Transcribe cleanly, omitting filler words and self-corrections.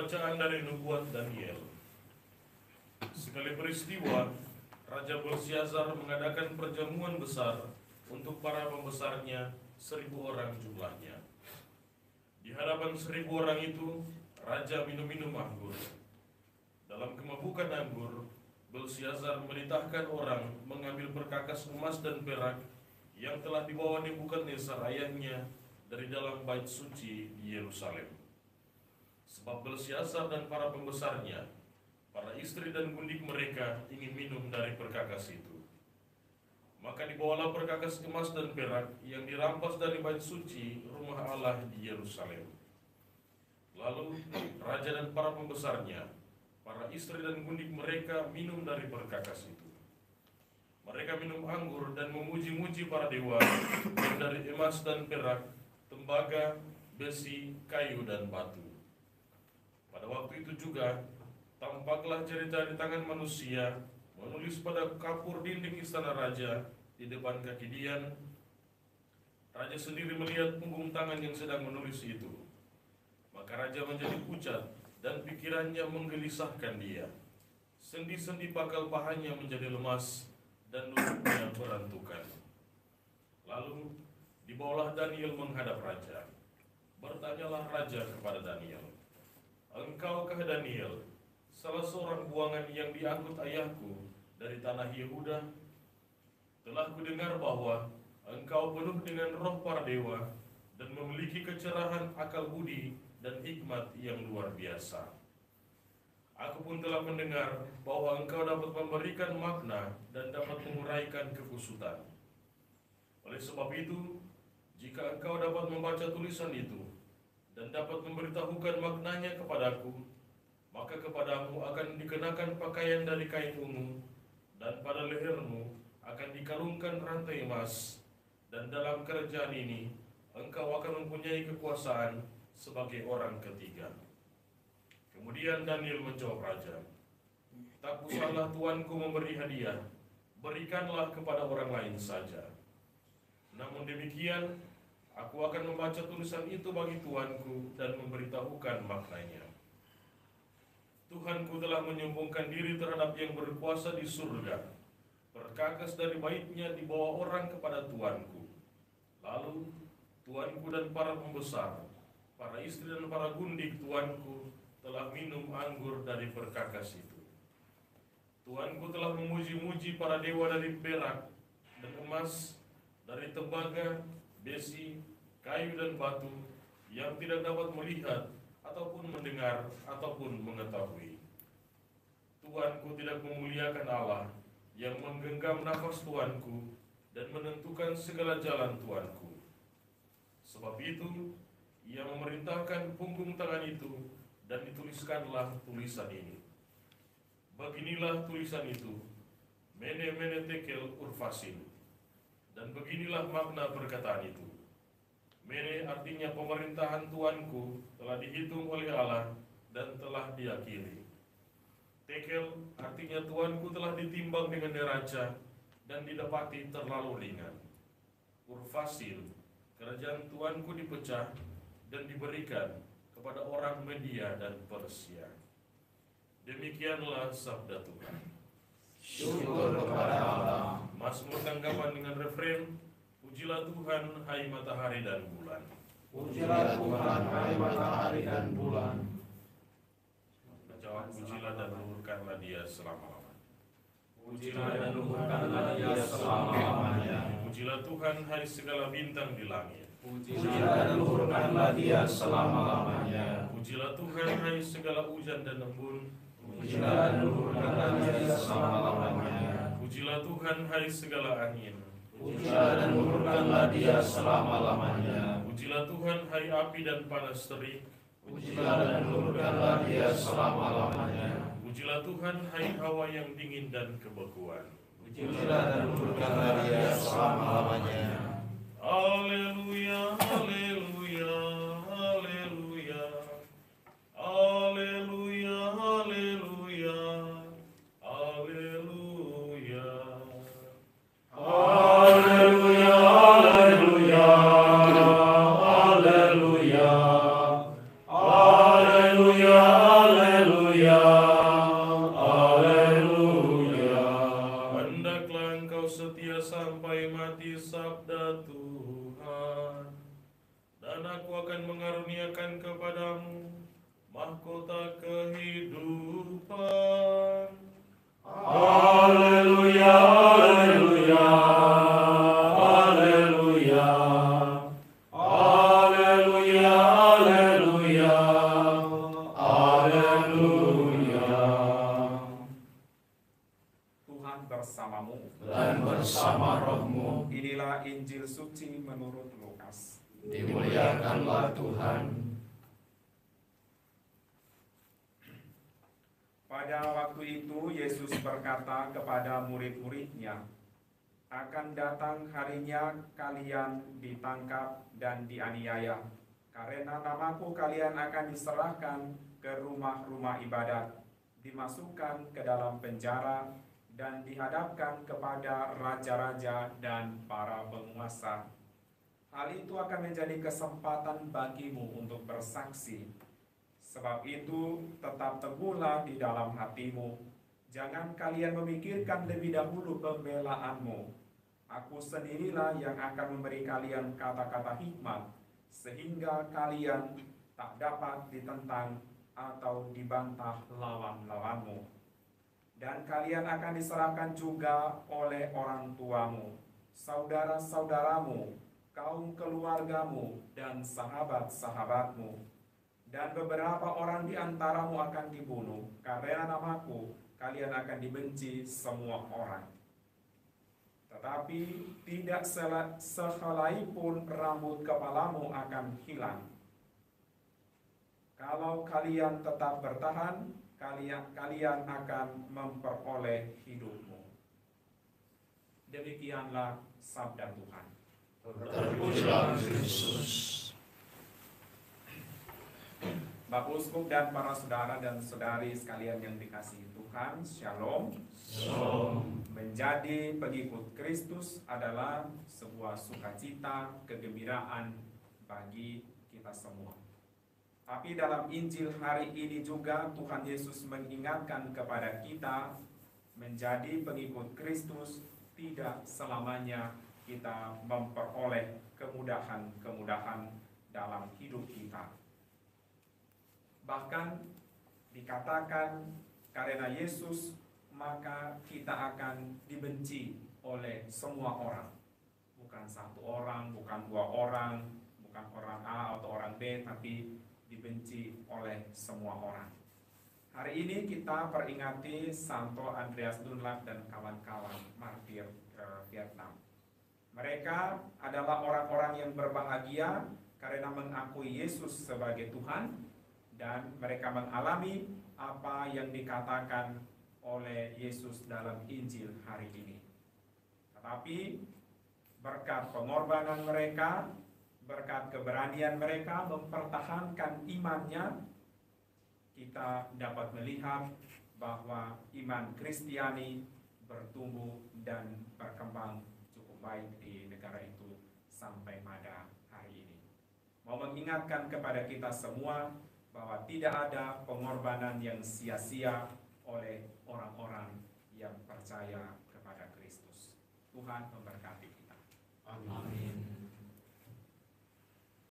Bacaan dari Nubuat Daniel. Sekali peristiwa, Raja Belsyazar mengadakan perjamuan besar untuk para pembesarnya, 1.000 orang jumlahnya. Di hadapan 1.000 orang itu, Raja minum-minum anggur. Dalam kemabukan anggur, Belsyazar menitahkan orang mengambil perkakas emas dan perak yang telah dibawa Nebukadnezar ayahnya dari dalam bait suci di Yerusalem. Sebab Belsyazar dan para pembesarnya, para istri dan gundik mereka ingin minum dari perkakas itu. Maka dibawalah perkakas emas dan perak yang dirampas dari bait suci rumah Allah di Yerusalem. Lalu raja dan para pembesarnya, para istri dan gundik mereka minum dari perkakas itu. Mereka minum anggur dan memuji-muji para dewa yang dari emas dan perak, tembaga, besi, kayu, dan batu. Pada waktu itu juga, tampaklah jari-jari tangan manusia menulis pada kapur dinding istana raja di depan kaki Dian. Raja sendiri melihat punggung tangan yang sedang menulis itu. Maka raja menjadi pucat dan pikirannya menggelisahkan dia. Sendi-sendi pangkal pahanya menjadi lemas dan lututnya berantukan. Lalu dibawalah Daniel menghadap raja. Bertanyalah raja kepada Daniel, "Engkaukah Daniel, salah seorang buangan yang diangkut ayahku dari tanah Yehuda? Telah kudengar bahwa engkau penuh dengan roh para dewa dan memiliki kecerahan akal budi dan hikmat yang luar biasa. Aku pun telah mendengar bahwa engkau dapat memberikan makna dan dapat menguraikan kekusutan. Oleh sebab itu, jika engkau dapat membaca tulisan itu dan dapat memberitahukan maknanya kepadaku, maka kepadamu akan dikenakan pakaian dari kain ungu, dan pada lehermu akan dikalungkan rantai emas, dan dalam kerajaan ini engkau akan mempunyai kekuasaan sebagai orang ketiga." Kemudian Daniel menjawab raja, "Tak usahlah tuanku memberi hadiah, berikanlah kepada orang lain saja. Namun demikian, aku akan membaca tulisan itu bagi tuanku dan memberitahukan maknanya. Tuhanku telah menyombongkan diri terhadap yang berkuasa di surga. Perkakas dari baitnya dibawa orang kepada tuanku. Lalu tuanku dan para pembesar, para istri dan para gundik tuanku telah minum anggur dari perkakas itu. Tuanku telah memuji-muji para dewa dari perak dan emas, dari tembaga, besi, kayu, dan batu, yang tidak dapat melihat, ataupun mendengar, ataupun mengetahui. Tuanku tidak memuliakan Allah yang menggenggam nafas tuanku dan menentukan segala jalan tuanku. Sebab itu, ia memerintahkan punggung tangan itu, dan dituliskanlah tulisan ini. Beginilah tulisan itu, Mene Mene Tekel Urfasin. Dan beginilah makna perkataan itu. Mene artinya pemerintahan tuanku telah dihitung oleh Allah dan telah diakhiri. Tekel artinya tuanku telah ditimbang dengan neraca dan didapati terlalu ringan. Urfasil, kerajaan tuanku dipecah dan diberikan kepada orang Media dan Persia. Demikianlah sabda Tuhan." Syukur kepada Allah. Mazmur tanggapan dengan refren, "Pujilah Tuhan, hai matahari dan bulan." Pujilah Tuhan, hai matahari dan bulan. Jawab, pujilah dan luhurkanlah Dia selama-lamanya. Pujilah dan luhurkanlah Dia selama-lamanya. Pujilah Tuhan, hai segala bintang di langit. Pujilah dan luhurkanlah Dia selama-lamanya. Pujilah Tuhan, hai segala hujan dan embun. Pujilah dan luhurkanlah Dia selama-lamanya. Pujilah Tuhan, hai segala angin. Pujilah dan luhurkanlah Dia selama-lamanya. Pujilah Tuhan, hai api dan panas terik. Pujilah dan luhurkanlah Dia selama-lamanya. Pujilah Tuhan, hai hawa yang dingin dan kebekuan. Pujilah dan luhurkanlah Dia selama-lamanya. Haleluya, haleluya, haleluya. Haleluya, haleluya, haleluya. Haleluya, haleluya, haleluya. Haleluya, bersamamu. dan bersama rohmu. Inilah Injil suci menurut Lukas. Dimuliakanlah Tuhan. Pada waktu itu Yesus berkata kepada murid-muridnya, akan datang harinya kalian ditangkap dan dianiaya. Karena namaku kalian akan diserahkan ke rumah-rumah ibadat, dimasukkan ke dalam penjara, dan dihadapkan kepada raja-raja dan para penguasa. Hal itu akan menjadi kesempatan bagimu untuk bersaksi. Sebab itu tetap teguhlah di dalam hatimu. Jangan kalian memikirkan lebih dahulu pembelaanmu. Aku sendirilah yang akan memberi kalian kata-kata hikmat, sehingga kalian tak dapat ditentang atau dibantah lawan-lawanmu. Dan kalian akan diserahkan juga oleh orang tuamu, saudara-saudaramu, kaum keluargamu, dan sahabat-sahabatmu. Dan beberapa orang di antaramu akan dibunuh. Karena namaku, kalian akan dibenci semua orang. Tetapi tidak sehelai pun rambut kepalamu akan hilang. Kalau kalian tetap bertahan, kalian akan memperoleh hidupmu. Demikianlah sabda Tuhan. Terpujilah Kristus. Bapak Uskup dan para saudara dan saudari sekalian yang dikasihi Tuhan, Shalom. Shalom. Menjadi pengikut Kristus adalah sebuah sukacita, kegembiraan bagi kita semua. Tapi dalam Injil hari ini juga Tuhan Yesus mengingatkan kepada kita, menjadi pengikut Kristus tidak selamanya kita memperoleh kemudahan-kemudahan dalam hidup kita. Bahkan dikatakan karena Yesus maka kita akan dibenci oleh semua orang. Bukan satu orang, bukan dua orang, bukan orang A atau orang B, tapi dibenci oleh semua orang. Hari ini kita peringati Santo Andreas Dunlap dan kawan-kawan martir Vietnam. Mereka adalah orang-orang yang berbahagia karena mengakui Yesus sebagai Tuhan, dan mereka mengalami apa yang dikatakan oleh Yesus dalam Injil hari ini. Tetapi berkat pengorbanan mereka, berkat keberanian mereka mempertahankan imannya, kita dapat melihat bahwa iman Kristiani bertumbuh dan berkembang cukup baik di negara itu sampai pada hari ini. Mau mengingatkan kepada kita semua bahwa tidak ada pengorbanan yang sia-sia oleh orang-orang yang percaya kepada Kristus. Tuhan memberkati kita. Amin.